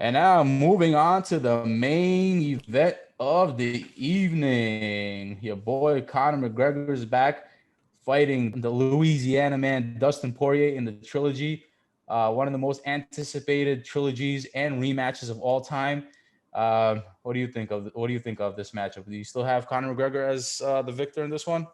And now moving on to the main event of the evening. Your boy Conor McGregor is back fighting the Louisiana man Dustin Poirier in the trilogy. One of the most anticipated trilogies and rematches of all time. What do you think of this matchup? Do you still have Conor McGregor as the victor in this one?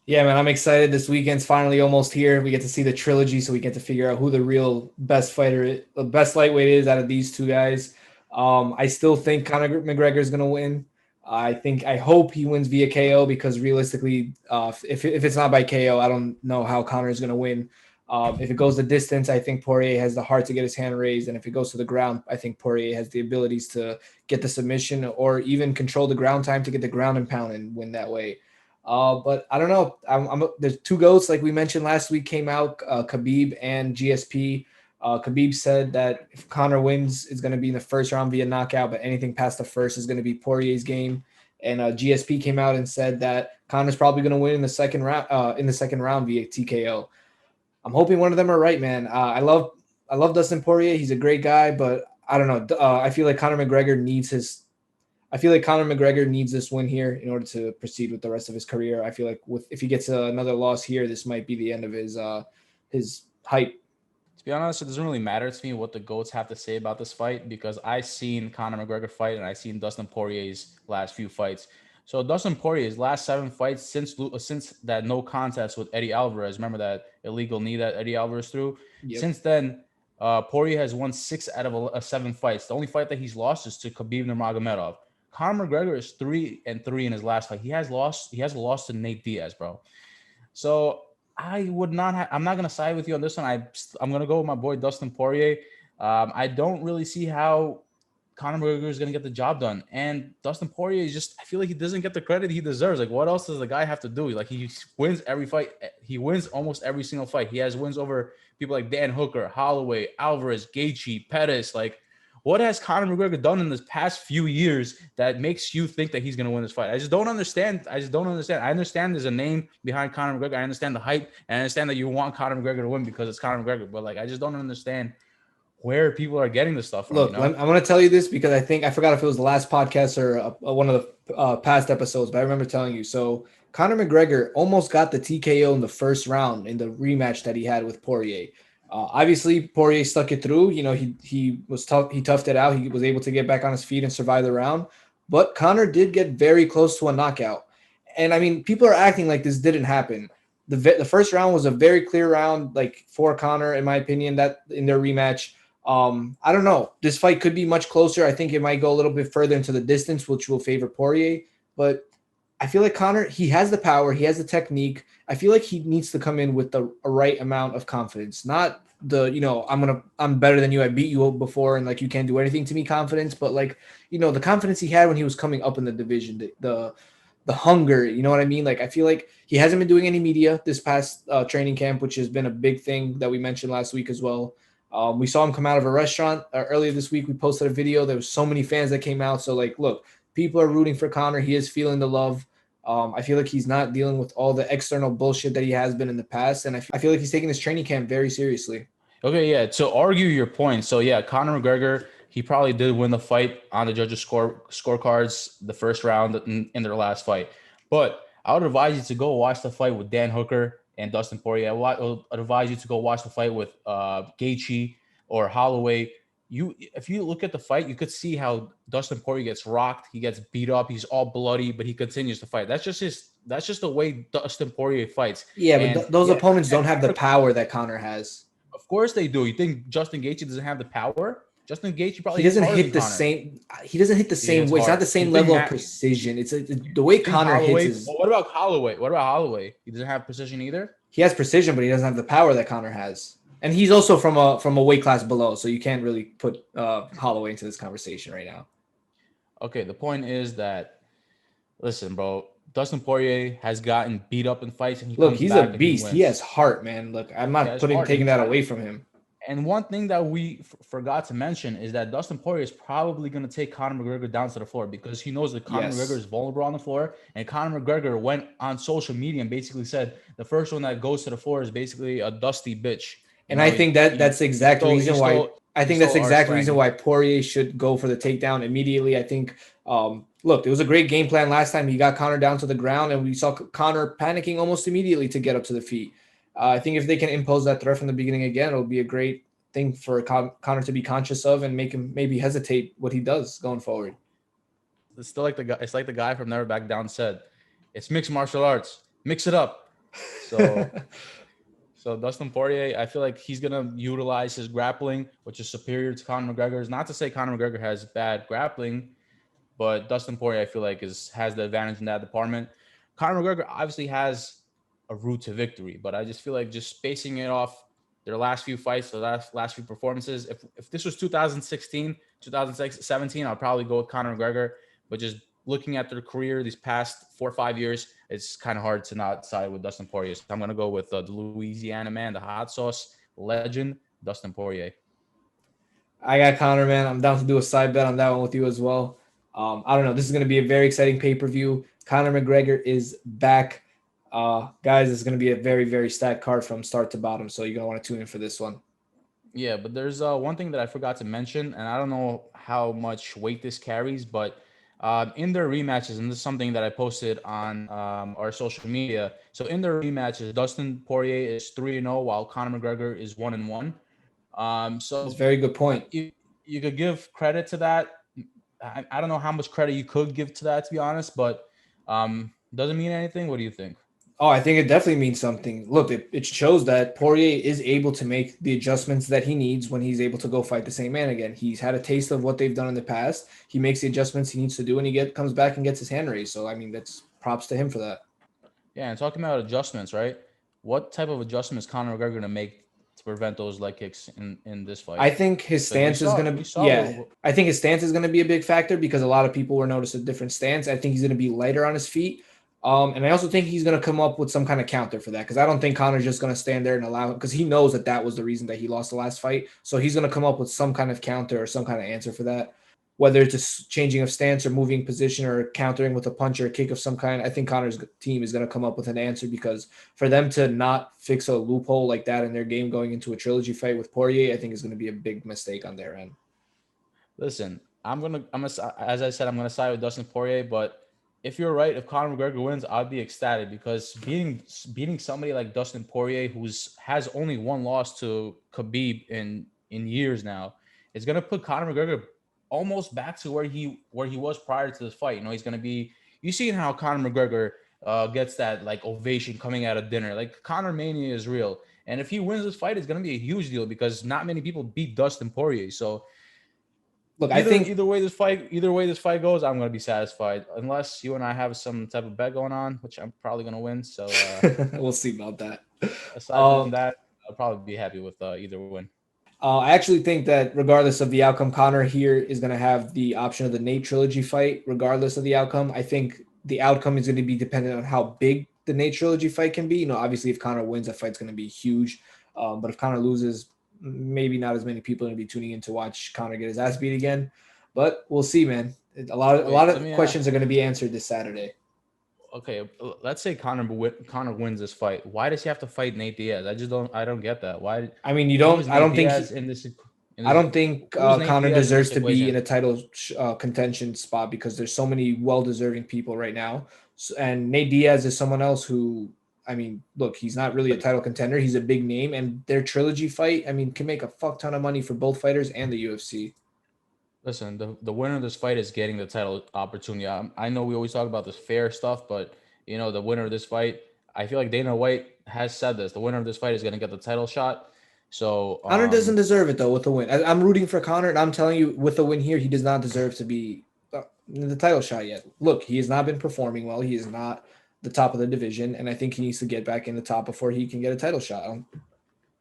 Yeah, man, I'm excited. This weekend's finally almost here. We get to see the trilogy, so we get to figure out who the real best fighter, the best lightweight is out of these two guys. I still think Conor McGregor is going to win. I hope he wins via KO because realistically, if it's not by KO, I don't know how Conor is going to win. If it goes the distance, I think Poirier has the heart to get his hand raised, and if it goes to the ground, I think Poirier has the abilities to get the submission or even control the ground time to get the ground and pound and win that way. But I don't know. There's two goats like we mentioned last week came out, Khabib and GSP. Khabib said that if Conor wins, it's going to be in the first round via knockout, but anything past the first is going to be Poirier's game. And GSP came out and said that Conor's probably going to win in the second round. In the second round via TKO. I'm hoping one of them are right, man. I love Dustin Poirier. He's a great guy, but I don't know. I feel like Conor McGregor needs this win here in order to proceed with the rest of his career. I feel like if he gets another loss here, this might be the end of his hype. To be honest, it doesn't really matter to me what the GOATs have to say about this fight because I've seen Conor McGregor fight and I've seen Dustin Poirier's last few fights. So Dustin Poirier's last 7 fights since that no contest with Eddie Alvarez, remember that illegal knee that Eddie Alvarez threw? Yep. Since then, Poirier has won 6 out of 7 fights. The only fight that he's lost is to Khabib Nurmagomedov. Conor McGregor is 3-3 in his last fight. He has lost. He has lost to Nate Diaz, bro. So I would not. I'm not gonna side with you on this one. I'm gonna go with my boy Dustin Poirier. I don't really see how Conor McGregor is gonna get the job done, and Dustin Poirier is just. I feel like he doesn't get the credit he deserves. Like, what else does the guy have to do? Like, he wins every fight. He wins almost every single fight. He has wins over people like Dan Hooker, Holloway, Alvarez, Gaethje, Pettis. Like, what has Conor McGregor done in this past few years that makes you think that he's going to win this fight? I just don't understand. I just don't understand. I understand there's a name behind Conor McGregor. I understand the hype, and I understand that you want Conor McGregor to win because it's Conor McGregor. But like, I just don't understand where people are getting this stuff from. Look, I'm going to tell you this because I forgot if it was the last podcast or one of the past episodes, but I remember telling you. So Conor McGregor almost got the TKO in the first round in the rematch that he had with Poirier. Obviously, Poirier stuck it through. You know, he was tough. He toughed it out. He was able to get back on his feet and survive the round. But Conor did get very close to a knockout. And I mean, people are acting like this didn't happen. The first round was a very clear round, like for Conor, in my opinion. That in their rematch. I don't know. This fight could be much closer. I think it might go a little bit further into the distance, which will favor Poirier. But I feel like Conor, he has the power, he has the technique. I feel like he needs to come in with the right amount of confidence, not I'm better than you. I beat you before, and like you can't do anything to me confidence. But like the confidence he had when he was coming up in the division, the hunger. You know what I mean? Like I feel like he hasn't been doing any media this past training camp, which has been a big thing that we mentioned last week as well. We saw him come out of a restaurant earlier this week. We posted a video. There was so many fans that came out. So like, look, people are rooting for Conor. He is feeling the love. I feel like he's not dealing with all the external bullshit that he has been in the past. And I feel like he's taking this training camp very seriously. Okay, yeah. To argue your point, so yeah, Conor McGregor, he probably did win the fight on the judges' scorecards the first round in their last fight. But I would advise you to go watch the fight with Dan Hooker and Dustin Poirier. Would advise you to go watch the fight with Gaethje or Holloway. If you look at the fight, you could see how Dustin Poirier gets rocked. He gets beat up. He's all bloody, but he continues to fight. That's just the way Dustin Poirier fights. Yeah, but And those yeah, opponents and don't have the power that Conor has. of course they do. You think Justin Gaethje doesn't have the power? Justin Gaethje He probably hits doesn't harder than hit the Conor. same. He doesn't hit the He same hits way. It's not hard. the same level of precision. It's the way You think Conor hits Holloway? is. Well, what about Holloway? What about Holloway? He doesn't have precision either. He has precision, but he doesn't have the power that Conor has. And he's also from a weight class below, so you can't really put Holloway into this conversation right now. Okay, the point is that listen, bro. Dustin Poirier has gotten beat up in fights, and he Look, comes he's a back and he beast. He wins. has heart, man. Look, I'm He not has heart, and taking he's that had away from him. And one thing that we forgot to mention is that Dustin Poirier is probably going to take Conor McGregor down to the floor because he knows that Conor McGregor Yes. is vulnerable on the floor. And Conor McGregor went on social media and basically said the first one that goes to the floor is basically a dusty bitch. You And I know, think that that's the exact reason why. I think He's that's so the exact reason arch-slanging. why Poirier should go for the takedown immediately. I think, look, it was a great game plan last time. He got Conor down to the ground, and we saw Conor panicking almost immediately to get up to the feet. I think if they can impose that threat from the beginning again, it'll be a great thing for Conor to be conscious of and make him maybe hesitate what he does going forward. It's still like the guy. It's like the guy from Never Back Down said, "It's mixed martial arts. Mix it up." So, so Dustin Poirier, I feel like he's gonna utilize his grappling, which is superior to Conor McGregor's. Not to say Conor McGregor has bad grappling, but Dustin Poirier, I feel like, has the advantage in that department. Conor McGregor obviously has a route to victory, but I just feel like just spacing it off their last few fights, the last few performances. If this was 2016, 2017, I'll probably go with Conor McGregor. But just looking at their career these past 4 or 5 years, it's kind of hard to not side with Dustin Poirier. So I'm gonna go with the Louisiana man, the hot sauce legend, Dustin Poirier. I got Conor, man. I'm down to do a side bet on that one with you as well. I don't know. This is going to be a very exciting pay-per-view. Conor McGregor is back. Guys, it's going to be a very, very stacked card from start to bottom. So you're going to want to tune in for this one. Yeah, but there's one thing that I forgot to mention, and I don't know how much weight this carries, but in their rematches, and this is something that I posted on our social media. So in their rematches, Dustin Poirier is 3-0, while Conor McGregor is 1-1. That's a So very good point. you could give credit to that. I don't know how much credit you could give to that, to be honest, but doesn't mean anything. What do you think? Oh, I think it definitely means something. Look, it shows that Poirier is able to make the adjustments that he needs when he's able to go fight the same man again. He's had a taste of what they've done in the past. He makes the adjustments he needs to do, and comes back and gets his hand raised. So, I mean, that's props to him for that. Yeah, and talking about adjustments, right? What type of adjustments Conor McGregor gonna make to prevent those leg kicks in this fight? I think his Because stance is we gonna, saw a yeah. little. I think his stance is gonna be a big factor because a lot of people will notice a different stance. I think he's gonna be lighter on his feet, and I also think he's gonna come up with some kind of counter for that because I don't think Connor's just gonna stand there and allow him because he knows that that was the reason that he lost the last fight. So he's gonna come up with some kind of counter or some kind of answer for that, whether it's just changing of stance or moving position or countering with a punch or a kick of some kind. I think Connor's team is going to come up with an answer because for them to not fix a loophole like that in their game going into a trilogy fight with Poirier, I think is going to be a big mistake on their end. Listen, as I said, I'm gonna side with Dustin Poirier, but if you're right, if Conor McGregor wins, I'd be ecstatic because beating somebody like Dustin Poirier, who's has only one loss to Khabib in years now, is gonna put Conor McGregor almost back to where he was prior to this fight. You know, he's gonna be. You seen how Conor McGregor gets that like ovation coming out of dinner. Like Conor Mania is real, and if he wins this fight, it's gonna be a huge deal because not many people beat Dustin Poirier. So Look, I either think either way this fight goes, I'm gonna be satisfied. Unless you and I have some type of bet going on, which I'm probably gonna win. So we'll see about that. aside from that, I'll probably be happy with either win. I actually think that regardless of the outcome, Connor here is going to have the option of the Nate trilogy fight, regardless of the outcome. I think the outcome is going to be dependent on how big the Nate trilogy fight can be. You know, obviously, if Connor wins, that fight's going to be huge. But if Connor loses, maybe not as many people are going to be tuning in to watch Connor get his ass beat again. But we'll see, man. A lot Wait, let of me questions are going to be answered this Saturday. okay. Let's say Connor wins this fight. Why does he have to fight Nate Diaz? I don't get that. Why? I mean, you Who is don't. I Nate don't think. Diaz in this? In I this don't think who is Nate Connor Diaz in deserves this to be in equation? a title contention spot because there's so many well-deserving people right now. And Nate Diaz is someone else who, I mean, look, he's not really a But title contender. He's a big name, and their trilogy fight, I mean, can make a fuck ton of money for both fighters and the UFC. listen, the winner of this fight is getting the title opportunity. I know we always talk about this fair stuff, but you know the winner of this fight, I feel like Dana White has said this. The winner of this fight is going to get the title shot. So Connor doesn't deserve it though with the win. I'm rooting for Connor, and I'm telling you, with the win here, he does not deserve to be in the title shot yet. Look, he has not been performing well. He is not the top of the division, and I think he needs to get back in the top before he can get a title shot.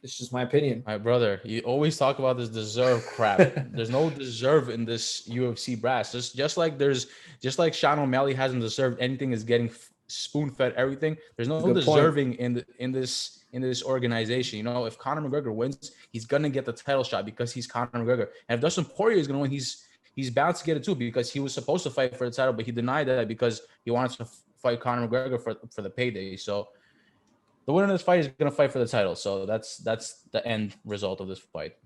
It's just my opinion. my brother, you always talk about this deserve crap. There's no deserve in this UFC brass. Just like Sean O'Malley hasn't deserved anything, is getting spoon fed everything. There's It's a no good point. deserving in this organization. You know, if Conor McGregor wins, he's gonna get the title shot because he's Conor McGregor. And if Dustin Poirier is gonna win, he's bound to get it too because he was supposed to fight for the title, but he denied that because he wanted to fight Conor McGregor for the payday. So the winner of this fight is going to fight for the title. So that's the end result of this fight.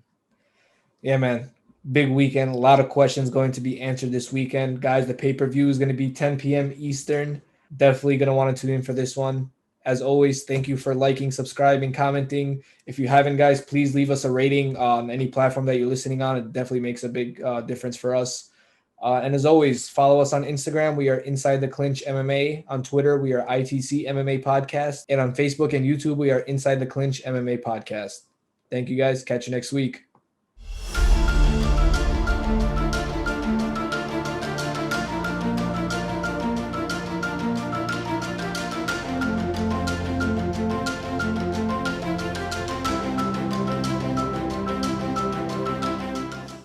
Yeah, man. Big weekend. A lot of questions going to be answered this weekend. Guys, the pay-per-view is going to be 10 p.m. Eastern. Definitely going to want to tune in for this one. As always, thank you for liking, subscribing, commenting. If you haven't, guys, please leave us a rating on any platform that you're listening on. It definitely makes a big difference for us. And as always, follow us on Instagram. We are Inside the Clinch MMA. On Twitter, we are ITC MMA Podcast. And on Facebook and YouTube, we are Inside the Clinch MMA Podcast. Thank you, guys. Catch you next week.